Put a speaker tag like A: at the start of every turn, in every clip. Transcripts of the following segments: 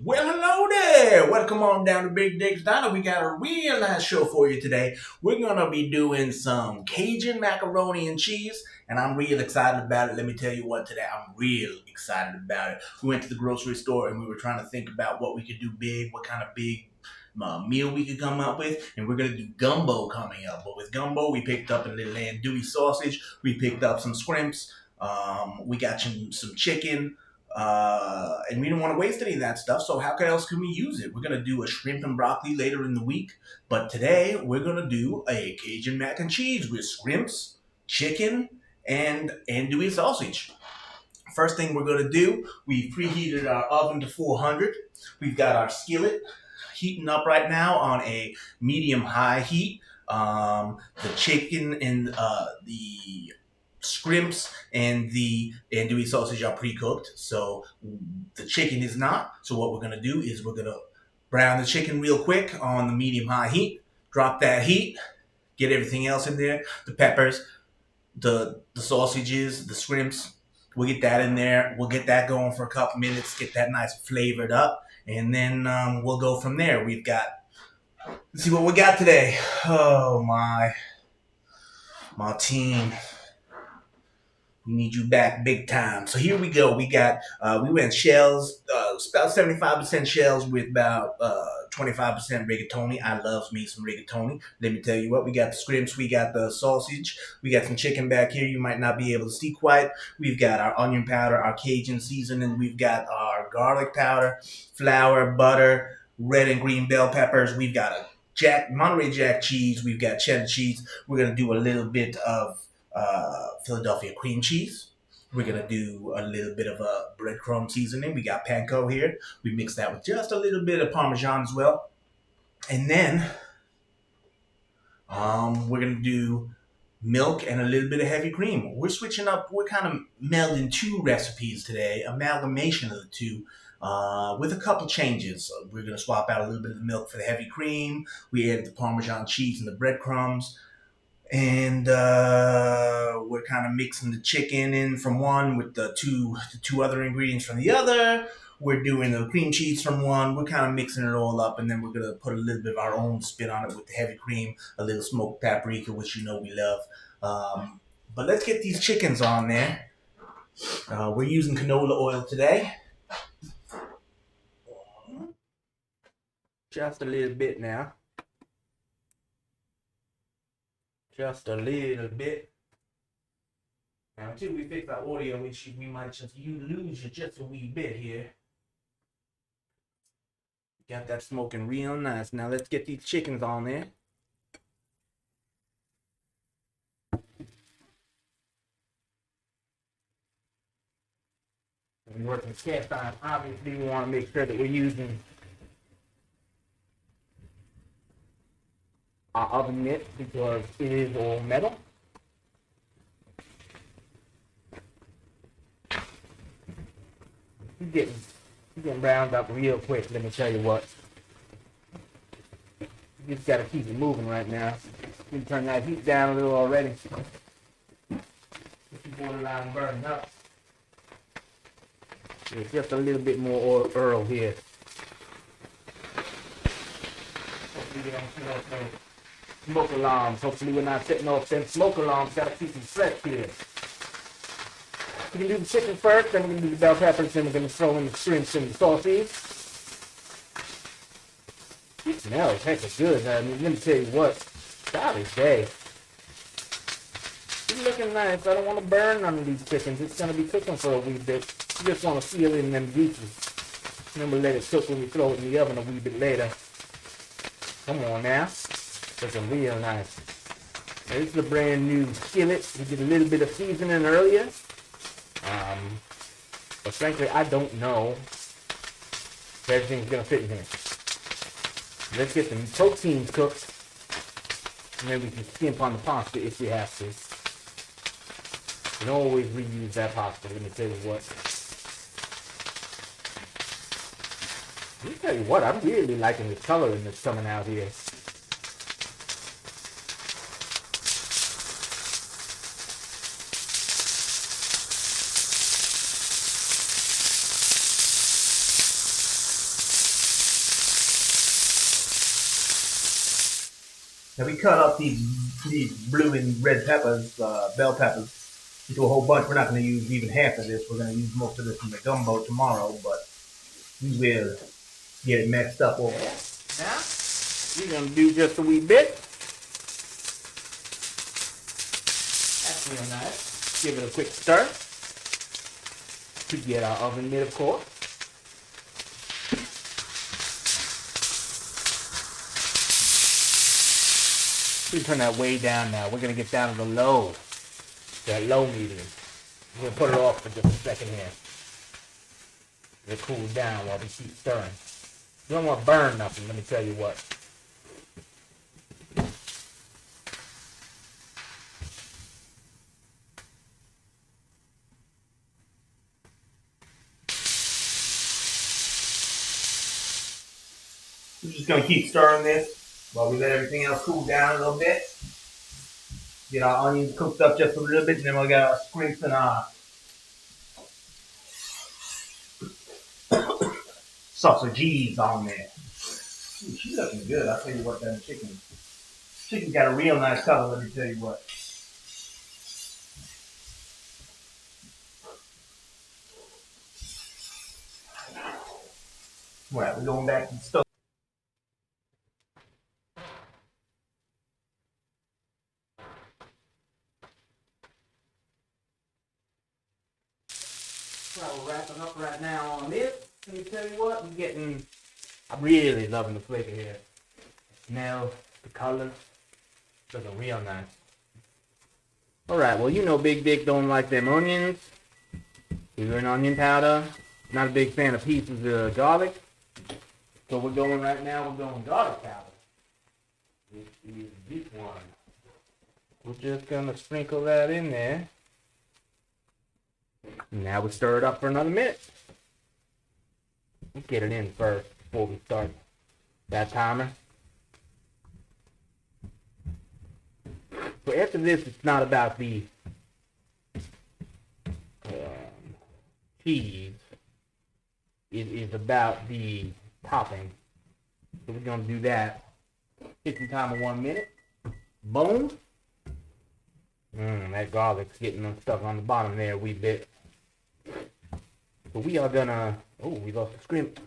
A: Well, hello there. Welcome on down to Big Dick's Diner. We got a real nice show for you today. We're gonna be doing some Cajun macaroni and cheese, and I'm real excited about it. Let me tell you what, today I'm real excited about it. We went to the grocery store and we were trying to think about what we could do big, what kind of big meal we could come up with, and we're gonna do gumbo coming up. But with gumbo, we picked up a little andouille sausage. We picked up some scrimps. We got some chicken. And we didn't want to waste any of that stuff. So how else can we use it? We're gonna do a shrimp and broccoli later in the week, but today we're gonna do a Cajun mac and cheese with shrimps, chicken, and andouille sausage. First thing we're gonna do, we preheated our oven to 400. We've got our skillet heating up right now on a medium high heat. The chicken and the scrimps and the andouille sausage are pre-cooked, so the chicken is not. So what we're gonna do is we're gonna brown the chicken real quick on the medium high heat. Drop that heat, get everything else in there, the peppers, the sausages, the scrimps. We'll get that in there. We'll get that going for a couple minutes, get that nice flavored up, and then we'll go from there. Let's see what we got today. Oh my team. We need you back big time. So here we go. We went shells, about 75% shells with about 25% rigatoni. I love me some rigatoni. Let me tell you what, we got the scrimps, we got the sausage, we got some chicken back here. You might not be able to see quite. We've got our onion powder, our Cajun seasoning, we've got our garlic powder, flour, butter, red and green bell peppers. We've got a Monterey Jack cheese. We've got cheddar cheese. We're gonna do a little bit of Philadelphia cream cheese. We're gonna do a little bit of a breadcrumb seasoning. We got Panko here. We mix that with just a little bit of Parmesan as well, and then we're gonna do milk and a little bit of heavy cream. We're switching up. We're kind of melding two recipes today, amalgamation of the two. With a couple changes, we're going to swap out a little bit of the milk for the heavy cream. We added the Parmesan cheese and the breadcrumbs. And we're kind of mixing the chicken in from one with the two other ingredients from the other. We're doing the cream cheese from one. We're kind of mixing it all up, and then we're gonna put a little bit of our own spin on it with the heavy cream, a little smoked paprika, which you know we love. But let's get these chickens on there. We're using canola oil today, just a little bit now, just a little bit. Now, until we fix our audio issue, we might just lose you just a wee bit here. Got that smoking real nice. Now let's get these chickens on there. When we're working cast iron, obviously we want to make sure that we're using our oven mitt because it is all metal. You're getting browned up real quick, let me tell you what. You just gotta keep it moving right now. You can turn that heat down a little already. It's borderline burning up. There's just a little bit more oil here. Hopefully we don't see no smoke alarms. Hopefully we're not setting off them smoke alarms. Gotta keep them fresh here. We can do the chicken first, then we're going to do the bell peppers, then we're going to throw in the shrimps and the sausage. It smells heck of good. I mean, let me tell you what, golly day. It's looking nice. I don't want to burn none of these chickens. It's going to be cooking for a wee bit. You just want to seal it in them juices. And then we'll let it cook when we throw it in the oven a wee bit later. Come on now. Looking real nice. Now, this is a brand new skillet. We did a little bit of seasoning earlier. But frankly, I don't know if everything's going to fit in here. Let's get the proteins cooked, and then we can skimp on the pasta if we have to. You can always reuse that pasta, let me tell you what. Let me tell you what, I'm really liking the coloring that's coming out here. Now we cut up these blue and red peppers, bell peppers, into a whole bunch. We're not going to use even half of this. We're going to use most of this in the gumbo tomorrow, but we will get it mixed up over there. Now, we're going to do just a wee bit. That's real nice. Give it a quick stir to get our oven mitt, of course. We turn that way down now. We're going to get down to the low, that low medium. We're going to put it off for just a second here. It'll cool down while we keep stirring. You don't want to burn nothing, let me tell you what. We're just going to keep stirring this while we let everything else cool down a little bit. Get our onions cooked up just a little bit, and then we'll get our Skrimps and our sausages on there. Ooh, she's looking good. I'll tell you what, that chicken got a real nice color, let me tell you what. Right, we're going back to the stove. So we're wrapping up right now on this. Let me tell you what, I'm really loving the flavor here. The smell, the color, looking real nice. Alright, well you know Big Dick don't like them onions. Either an onion powder. Not a big fan of pieces of garlic. So we're going right now, we're going garlic powder. This is this one. We're just gonna sprinkle that in there. Now we stir it up for another minute. Let's get it in first before we start that timer. So after this, it's not about the cheese. It is about the topping. So we're going to do that. Kitchen timer 1 minute. Boom. That garlic's getting stuck on the bottom there a wee bit. So we are gonna... Oh, we lost the scrimp.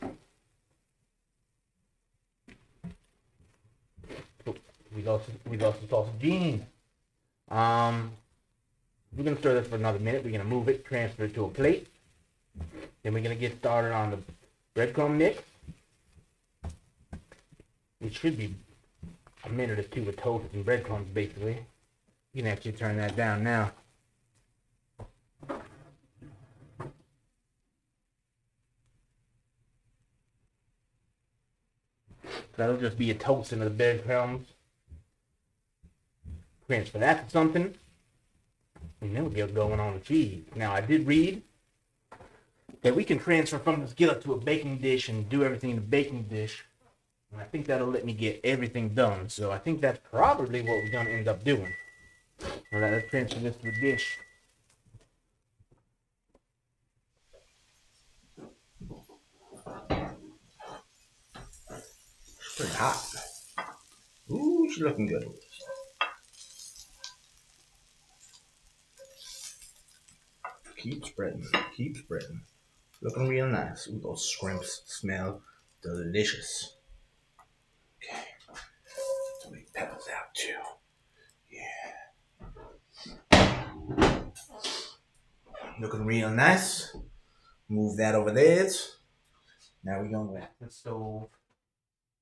A: Oh, we lost the sausage. We're gonna stir this for another minute. We're gonna move it, transfer it to a plate. Then we're gonna get started on the breadcrumb mix. It should be a minute or two of toast and breadcrumbs, basically. You can actually turn that down now. That'll just be a toasting of the breadcrumbs. Transfer that to something. And then we'll get going on the cheese. Now, I did read that we can transfer from the skillet to a baking dish and do everything in the baking dish. And I think that'll let me get everything done. So I think that's probably what we're going to end up doing. All right, let's transfer this to a dish. It's pretty hot. Ooh, she's looking good. Keep spreading, keep spreading. Looking real nice. Ooh, those Skrimps smell delicious. Okay. So we peppers out too. Yeah. Looking real nice. Move that over there. Now we're going to the stove.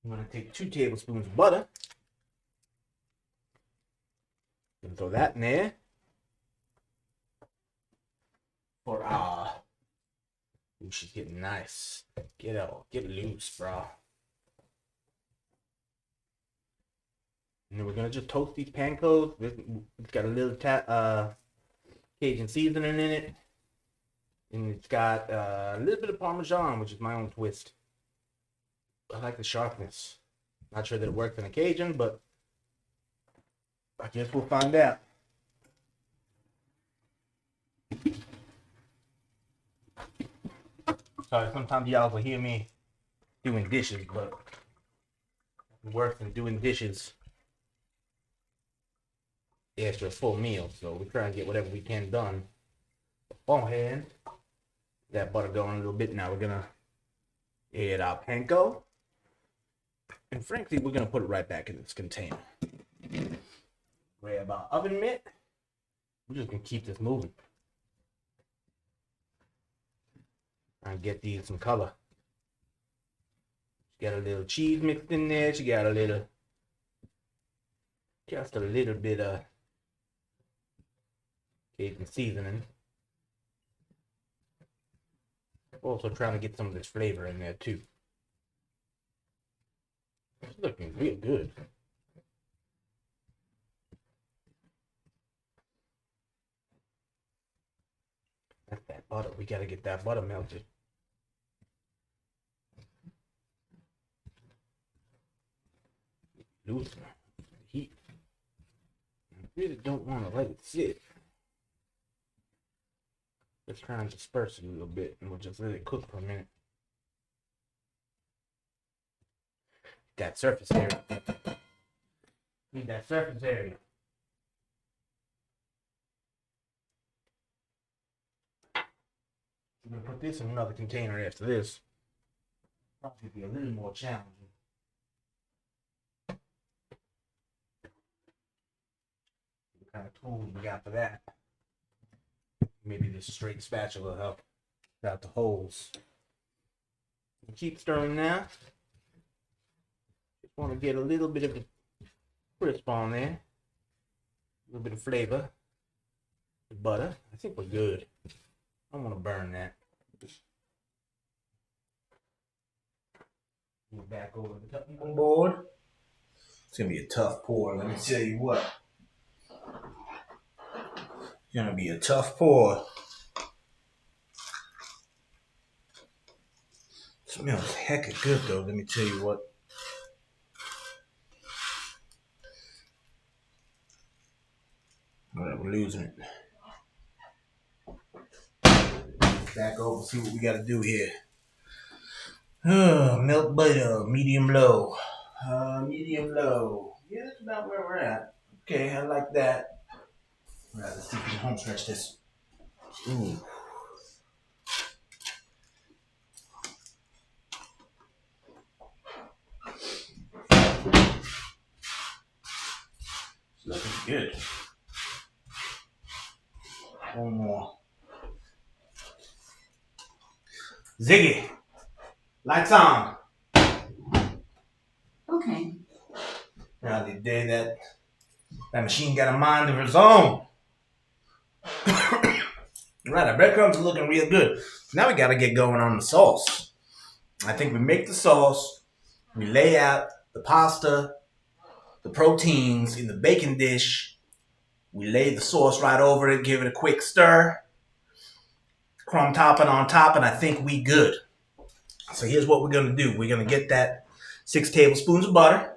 A: I'm going to take 2 tablespoons of butter. And throw that in there. For ooh, she's getting nice. Get loose, bro. And then we're gonna just toast these pancos. It's got a little Cajun seasoning in it, and it's got a little bit of Parmesan, which is my own twist. I like the sharpness. Not sure that it works in a Cajun, but I guess we'll find out. Sorry, sometimes y'all will hear me doing dishes, but it works in doing dishes extra full meal, so we're trying to get whatever we can done beforehand. That butter going a little bit. Now we're gonna add our panko, and frankly, we're gonna put it right back in this container. Grab our oven mitt. We're just gonna keep this moving. And get these some color. She got a little cheese mixed in there. She got a little, just a little bit of Cajun seasoning. Also trying to get some of this flavor in there too. It's looking real good. That's that butter. We gotta get that butter melted. Lose the heat. I really don't want to let it sit. Let's try and disperse it a little bit, and we'll just let it cook for a minute. That surface area. Need that surface area. I'm gonna put this in another container after this. Probably be a little more challenging. What kind of tools we got for that? Maybe this straight spatula will help out the holes. Keep stirring now. Just want to get a little bit of crisp on there. A little bit of flavor. The butter. I think we're good. I don't want to burn that. Move back over the cutting board. It's going to be a tough pour, let me tell you what. It's going to be a tough pour. Smells hecka good though, let me tell you what. Alright, we're losing it. Back over, see what we gotta do here. Melt butter, medium low. Medium low. Yeah, that's about where we're at. Okay, I like that. Alright, let's see if we can home stretch this. Ooh. It's looking good. One more. Ziggy, lights on.
B: Okay.
A: Now the day that machine got a mind of its own. Right, our breadcrumbs are looking real good. Now we gotta get going on the sauce. I think we make the sauce, we lay out the pasta, the proteins in the baking dish, we lay the sauce right over it, give it a quick stir, crumb topping on top, and I think we good. So here's what we're gonna do. We're gonna get that 6 tablespoons of butter.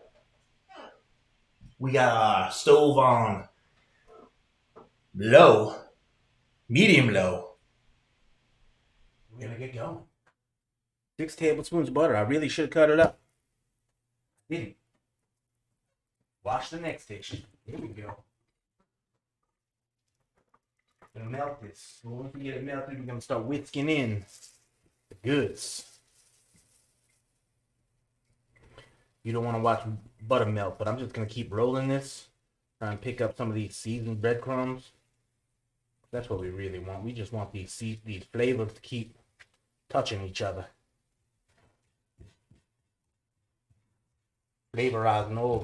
A: We got our stove on low, medium low. We're gonna get going. 6 tablespoons of butter. I really should cut it up. Didn't. Watch the next station. Here we go. Gonna melt this. Once we get it melted, we're gonna start whisking in the goods. You don't want to watch butter melt, but I'm just gonna keep rolling this. Try and pick up some of these seasoned breadcrumbs. That's what we really want. We just want these flavors to keep touching each other. Flavorizing all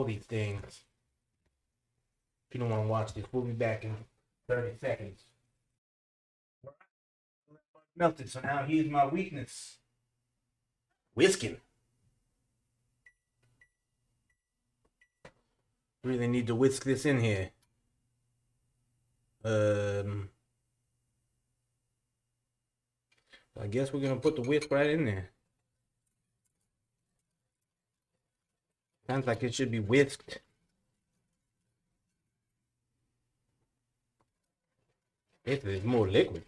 A: these things. If you don't want to watch this, we'll be back in 30 seconds. Melted, so now here's my weakness. Whisking. Really need to whisk this in here. I guess we're gonna put the whisk right in there. Sounds like it should be whisked. If there's more liquid.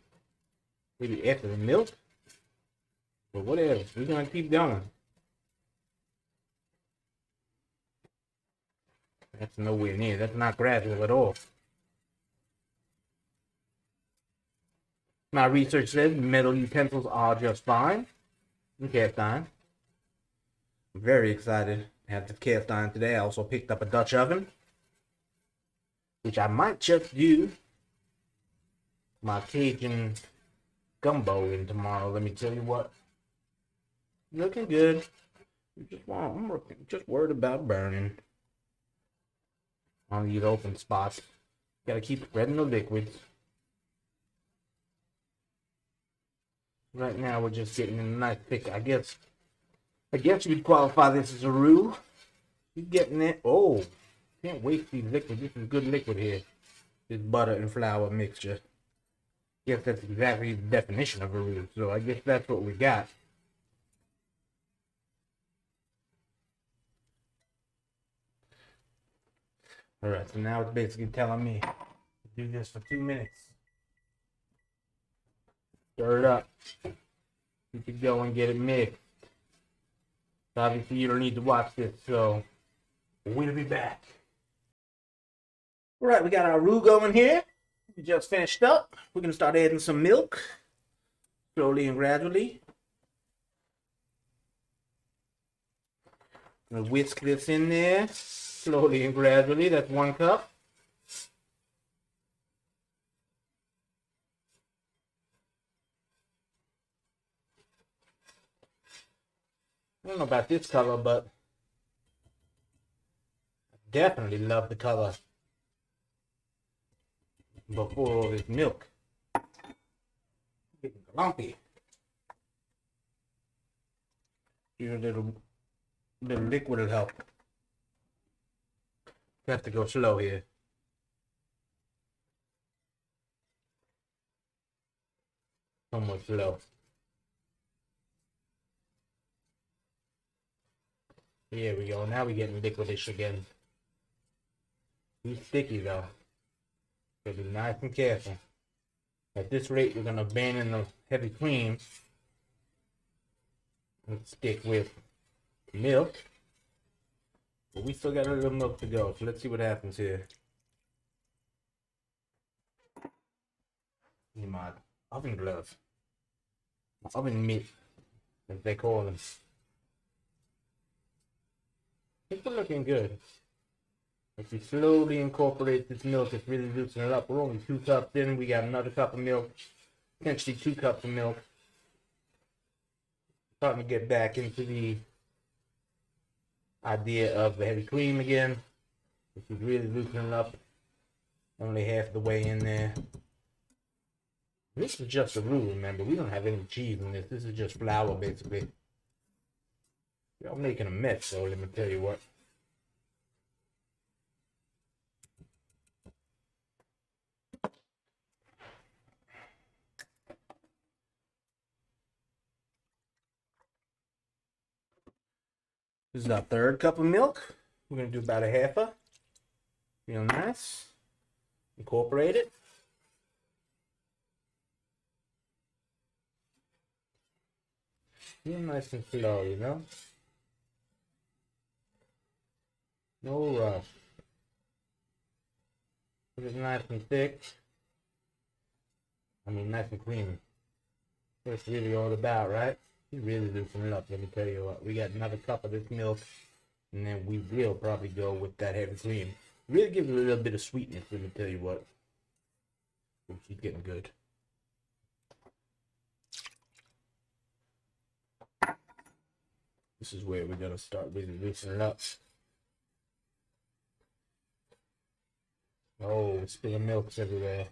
A: Maybe after the milk. But whatever. We're gonna keep going. That's nowhere near. That's not gradual at all. My research says metal utensils are just fine. And cast iron. I'm very excited to have the cast iron today. I also picked up a Dutch oven, which I might just do my Cajun gumbo in tomorrow. Let me tell you what. Looking good. I'm just worried about burning on these open spots. Gotta keep spreading the liquids. Right now we're just getting in a nice thick. I guess you'd qualify this as a roux. You're getting it. Oh, can't waste these liquids. This is good liquid here. This butter and flour mixture. Guess that's exactly the definition of a roux. So I guess that's what we got. Alright, so now it's basically telling me to do this for 2 minutes. Stir it up. You could go and get it mixed. So obviously you don't need to watch this, so we'll be back. Alright, we got our roux going here. We just finished up. We're going to start adding some milk. Slowly and gradually. I'm going to whisk this in there. Slowly and gradually. That's 1 cup. I don't know about this color, but I definitely love the color before all this milk. Getting lumpy. Here a little liquid will help. Have to go slow here. Somewhat slow. Here we go. Now we're getting liquidish again. He's sticky though. Gotta be nice and careful. At this rate, we're gonna abandon the heavy cream and stick with milk. But we still got a little milk to go, so let's see what happens here. Need my oven gloves. My oven mitt, as they call them. I think we're looking good. If we slowly incorporate this milk, it's really loosening it up. We're only 2 cups in. We got another cup of milk. Potentially 2 cups of milk. Starting to get back into the idea of the heavy cream again. This is really loosening it up. Only half the way in there. This is just a roux, remember. We don't have any cheese in this. This is just flour, basically. Y'all making a mess, so let me tell you what. This is our 3rd cup of milk. We're going to do about a half. Real nice. Incorporate it. Real nice and slow, you know? No rush. Put it nice and thick. I mean, nice and creamy. That's really all about, right? You really loosen it up, let me tell you what. We got another cup of this milk, and then we will probably go with that heavy cream. Really gives it a little bit of sweetness, let me tell you what. She's getting good. This is where we're gonna start really loosening it up. Oh, spilling milks everywhere.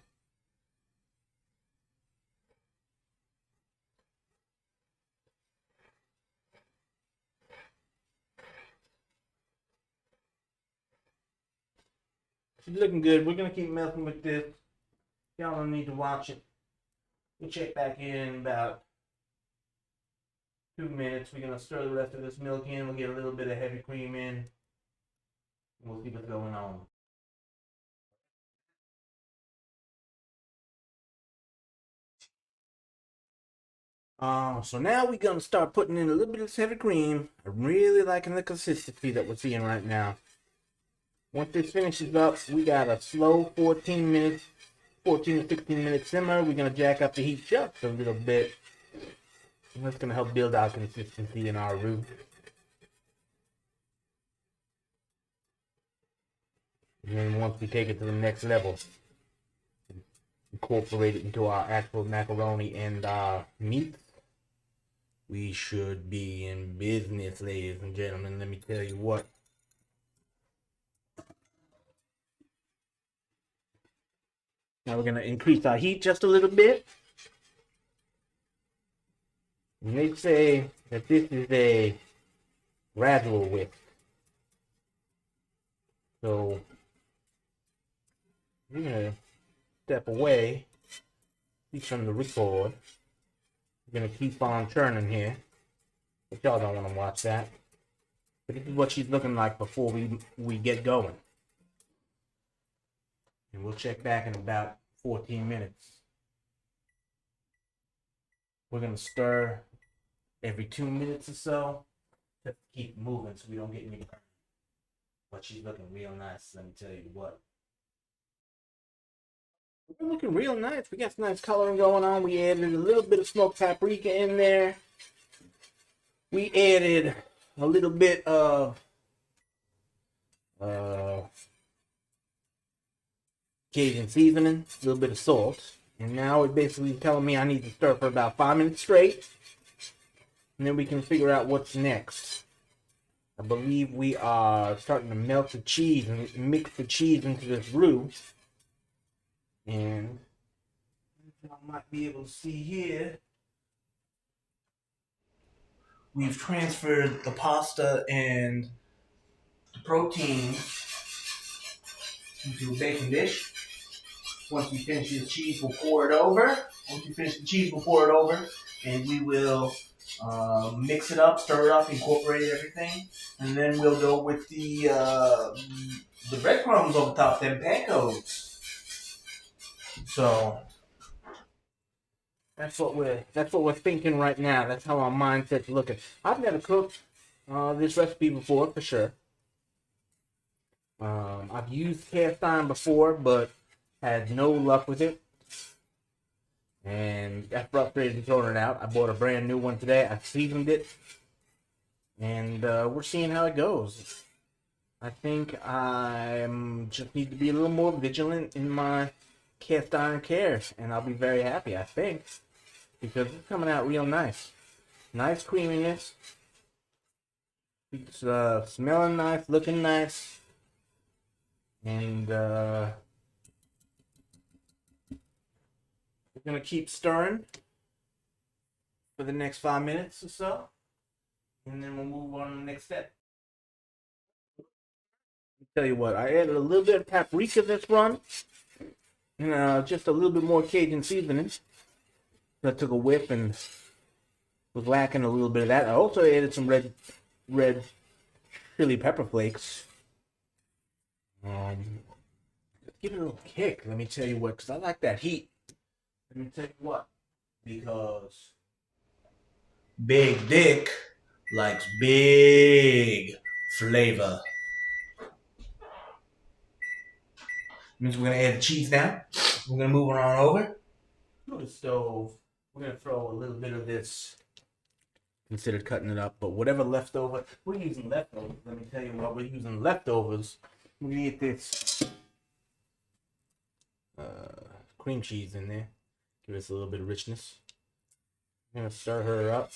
A: She's looking good. We're gonna keep milking with this. Y'all don't need to watch it. We'll check back in about 2 minutes. We're gonna stir the rest of this milk in. We'll get a little bit of heavy cream in. We'll see what's going on. So now we're gonna start putting in a little bit of heavy cream. I'm really liking the consistency that we're seeing right now. Once this finishes up, we got a slow 14 minutes, 14 to 16 minute simmer. We're gonna jack up the heat just a little bit. And that's gonna help build our consistency in our roux. And then once we take it to the next level, incorporate it into our actual macaroni and meat, we should be in business, ladies and gentlemen. Let me tell you what. Now we're gonna increase our heat just a little bit. And they say that this is a gradual whisk. So we're gonna step away, keep from the record. We're gonna keep on churning here, but y'all don't want to watch that. But this is what she's looking like before we get going, and we'll check back in about 14 minutes. We're gonna stir every 2 minutes or so to keep moving so we don't get any burn. But she's looking real nice. Let me tell you what. We're looking real nice. We got some nice coloring going on. We added a little bit of smoked paprika in there. We added a little bit of Cajun seasoning, a little bit of salt. And now it's basically telling me I need to stir for about 5 minutes straight. And then we can figure out what's next. I believe we are starting to melt the cheese and mix the cheese into this roux. And I might be able to see here, we've transferred the pasta and the protein into a baking dish. Once we finish the cheese, we'll pour it over. Once we finish the cheese, we'll pour it over, and we will mix it up, stir it up, incorporate everything, and then we'll go with the breadcrumbs over top, them Pankos. So that's what we're thinking right now. That's how our mindset's looking. I've never cooked this recipe before, for sure. I've used cast iron before, but had no luck with it. And after upgrading and throwing it out, I bought a brand new one today. I seasoned it, and we're seeing how it goes. I think I just need to be a little more vigilant in my cast iron cares, and I'll be very happy, I think, because it's coming out real nice. Nice creaminess. It's smelling nice, looking nice, and we're gonna keep stirring for the next 5 minutes or so, and then we'll move on to the next step. Tell you what, I added a little bit of paprika this run, and just a little bit more Cajun seasoning. So I took a whip and was lacking a little bit of that. I also added some red chili pepper flakes. Give it a little kick. Let me tell you what, because I like that heat. Let me tell you what, because Big Dick likes big flavor. Means we're gonna add the cheese now. We're gonna move it on over to the stove. We're gonna throw a little bit of this. Consider cutting it up, but whatever leftover, we're using leftovers. Let me tell you what, we're using leftovers. We're gonna get this cream cheese in there. Give us a little bit of richness. I'm gonna stir her up.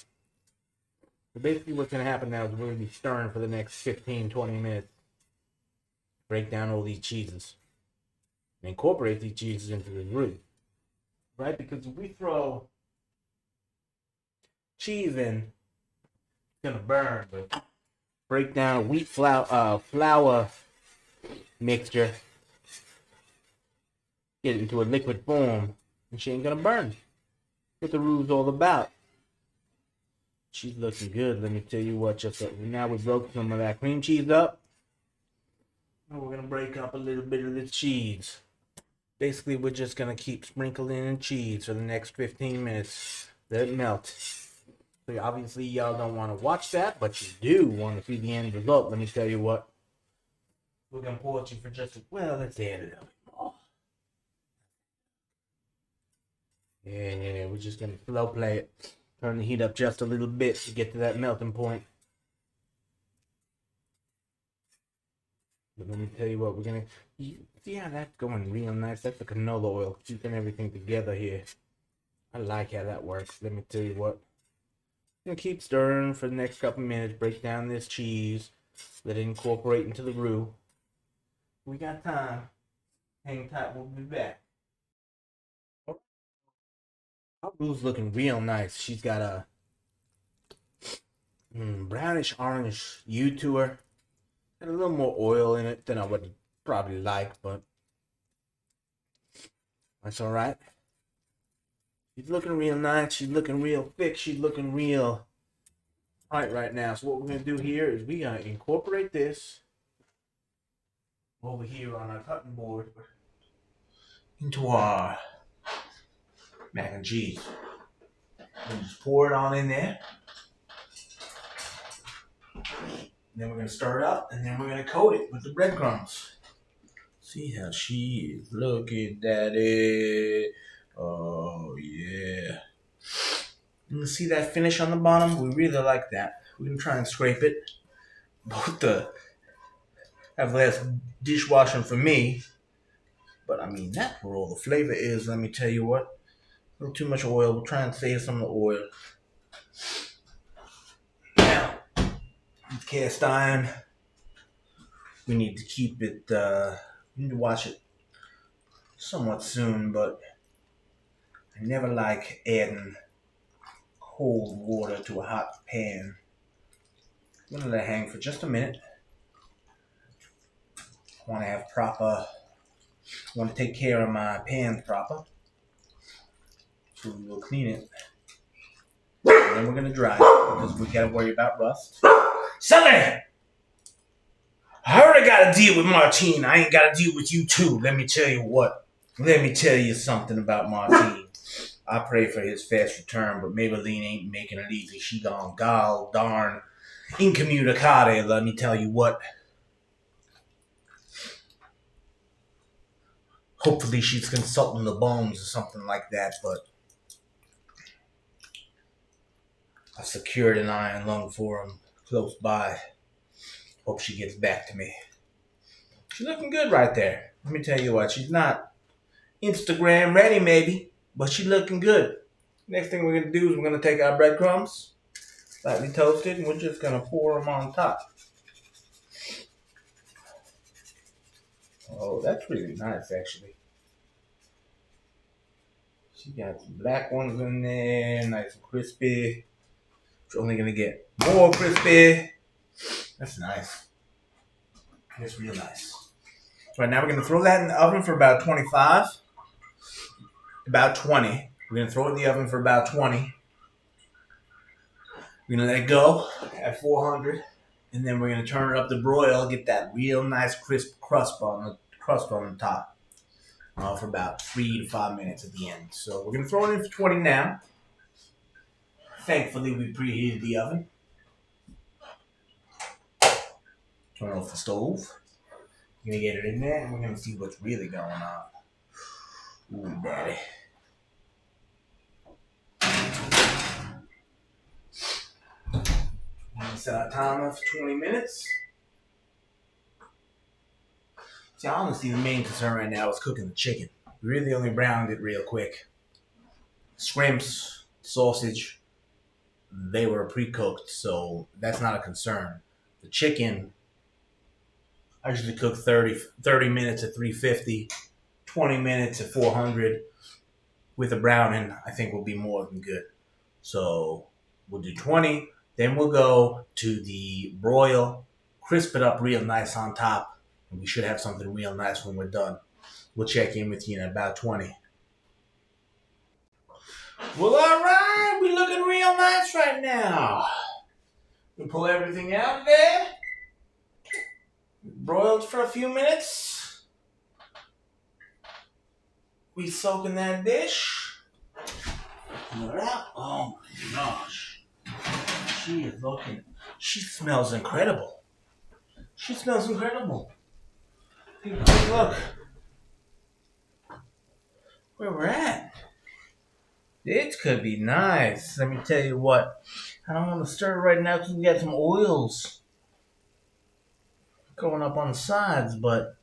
A: So basically what's gonna happen now is we're gonna be stirring for the next 15-20 minutes. Break down all these cheeses. And incorporate these cheeses into the roux. Right? Because if we throw cheese in, it's gonna burn, but break down wheat flour mixture, get it into a liquid form, and she ain't gonna burn. What the roux all about. She's looking good. Let me tell you what. Now we broke some of that cream cheese up. And we're gonna break up a little bit of the cheese. Basically, we're just gonna keep sprinkling in cheese for the next 15 minutes. Let it melt. So obviously, y'all don't want to watch that, but you do want to see the end result. Let me tell you what. We're gonna pause you for just well, let's add a little bit more. Yeah, we're just gonna slow play it. Turn the heat up just a little bit to get to that melting point. But let me tell you what, we're gonna see how that's going real nice. That's the canola oil keeping everything together here. I like how that works. Let me tell you what. I'm gonna keep stirring for the next couple minutes. Break down this cheese. Let it incorporate into the roux. We got time. Hang tight. We'll be back. Our roux's looking real nice. She's got a brownish orange hue to her. And a little more oil in it than I would probably like, but that's alright. She's looking real nice. She's looking real thick. She's looking real tight right now. So what we're going to do here is we're going to incorporate this over here on our cutting board into our mac and cheese. We'll just pour it on in there. And then we're going to stir it up, and then we're going to coat it with the breadcrumbs. See how she is looking, Daddy. Oh, yeah. You see that finish on the bottom? We really like that. We're going to try and scrape it. Both have less dishwashing for me. But, I mean, that's where all the flavor is. Let me tell you what. A little too much oil. We'll try and save some of the oil. Now, cast iron. We need to keep it, we need to wash it somewhat soon, but I never like adding cold water to a hot pan. I'm gonna let it hang for just a minute. I want to have proper, I want to take care of my pan proper. So we'll clean it. And then we're gonna dry it because we gotta worry about rust. Sonny! I heard I gotta deal with Martine. I ain't gotta deal with you too. Let me tell you what. Let me tell you something about Martine. I pray for his fast return, but Maybelline ain't making it easy. She gone gall darn incommunicade. Let me tell you what. Hopefully she's consulting the bones or something like that, but I secured an iron lung for him close by. Hope she gets back to me. She's looking good right there. Let me tell you what, she's not Instagram ready maybe, but she's looking good. Next thing we're going to do is we're going to take our breadcrumbs, slightly toasted, and we're just going to pour them on top. Oh, that's really nice actually. She got some black ones in there, nice and crispy. It's only going to get more crispy. That's nice. That's real nice. Right now we're going to throw that in the oven for about 25. About 20. We're going to throw it in the oven for about 20. We're going to let it go at 400. And then we're going to turn it up to broil, get that real nice crisp crust on the top for about 3 to 5 minutes at the end. So we're going to throw it in for 20 now. Thankfully, we preheated the oven. Turn off the stove. We're going to get it in there, and we're going to see what's really going on. Ooh, daddy. We're going to set our timer for 20 minutes. See, honestly, the main concern right now is cooking the chicken. We really only browned it real quick. Skrimps, sausage, they were pre-cooked, so that's not a concern. The chicken, I usually cook 30 minutes at 350, 20 minutes at 400. With a browning, I think will be more than good. So we'll do 20, then we'll go to the broil, crisp it up real nice on top, and we should have something real nice when we're done. We'll check in with you in about 20. Well, all right, we're looking real nice right now. We pull everything out of there. Broiled for a few minutes. We soak in that dish. Pull it out. Oh my gosh. She smells incredible. She smells incredible. Take a quick look where we're at. This could be nice. Let me tell you what. I don't want to stir it right now because we got some oils going up on the sides, but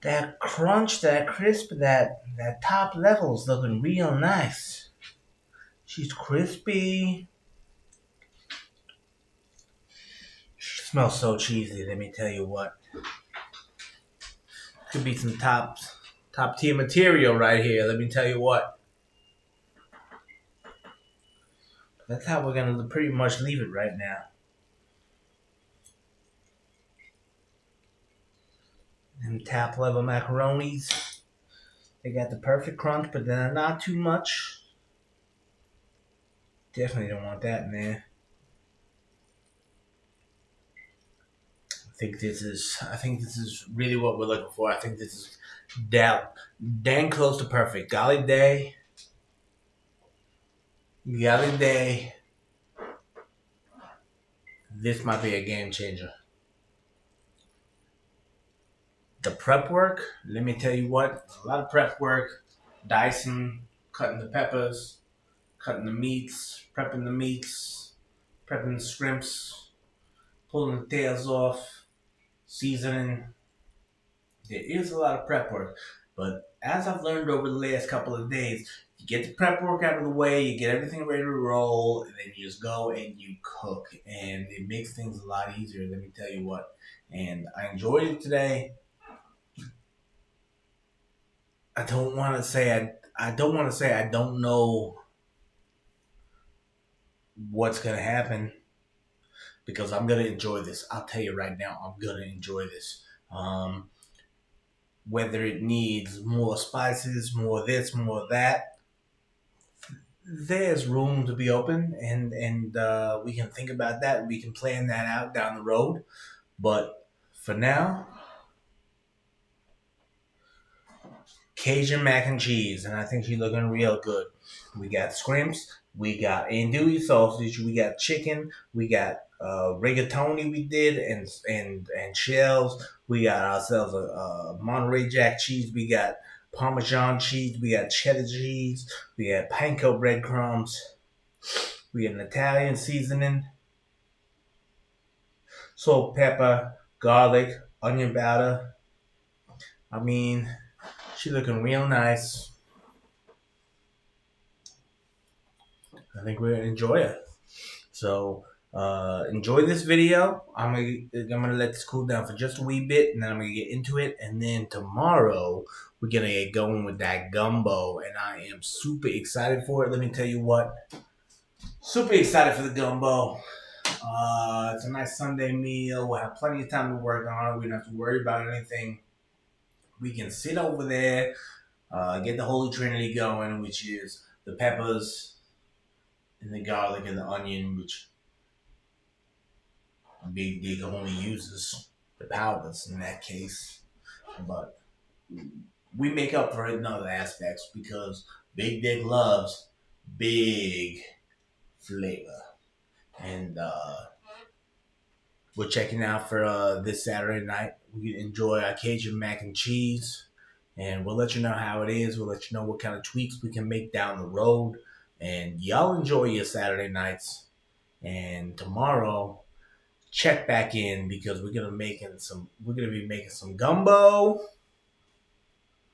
A: that crunch, that crisp, that top level is looking real nice. She's crispy. She smells so cheesy. Let me tell you what. Could be some top tier material right here. Let me tell you what. That's how we're gonna pretty much leave it right now. And top level macaronis. They got the perfect crunch, but they're not too much. Definitely don't want that in there. I think this is really what we're looking for. I think this is dang close to perfect. Golly day. Golly day. This might be a game changer. The prep work, let me tell you what, a lot of prep work, dicing, cutting the peppers, cutting the meats, prepping the scrimps, pulling the tails off, seasoning. There is a lot of prep work, but as I've learned over the last couple of days, you get the prep work out of the way, you get everything ready to roll, and then you just go and you cook, and it makes things a lot easier, let me tell you what. And I enjoyed it today. I don't want to say I don't know what's gonna happen because I'm gonna enjoy this. I'll tell you right now, I'm gonna enjoy this. Whether it needs more spices, more this, more that, there's room to be open, and we can think about that. We can plan that out down the road. But for now, Cajun mac and cheese, and I think she's looking real good. We got Skrimps, we got andouille sausage, we got chicken, we got rigatoni we did, and shells. We got ourselves a Monterey Jack cheese. We got Parmesan cheese. We got cheddar cheese. We got Panko breadcrumbs. We got an Italian seasoning, salt, pepper, garlic, onion powder. I mean, she's looking real nice. I think we're gonna enjoy it. So enjoy this video. I'm gonna let this cool down for just a wee bit, and then I'm gonna get into it. And then tomorrow we're gonna get going with that gumbo, and I am super excited for it. Let me tell you what, super excited for the gumbo. It's a nice Sunday meal. We'll have plenty of time to work on it. We don't have to worry about anything. We can sit over there, get the Holy Trinity going, which is the peppers and the garlic and the onion, which Big Dick only uses the powders in that case. But we make up for it in other aspects because Big Dick loves big flavor. And we're checking out for this Saturday night. We can enjoy our Cajun mac and cheese. And we'll let you know how it is. We'll let you know what kind of tweaks we can make down the road. And y'all enjoy your Saturday nights. And tomorrow, check back in because we're gonna be making some gumbo.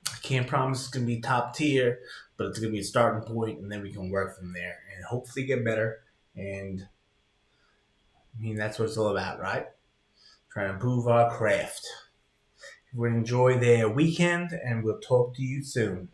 A: I can't promise it's gonna be top tier, but it's gonna be a starting point, and then we can work from there and hopefully get better. And I mean, that's what it's all about, right? Trying to improve our craft. We'll enjoy their weekend, and we'll talk to you soon.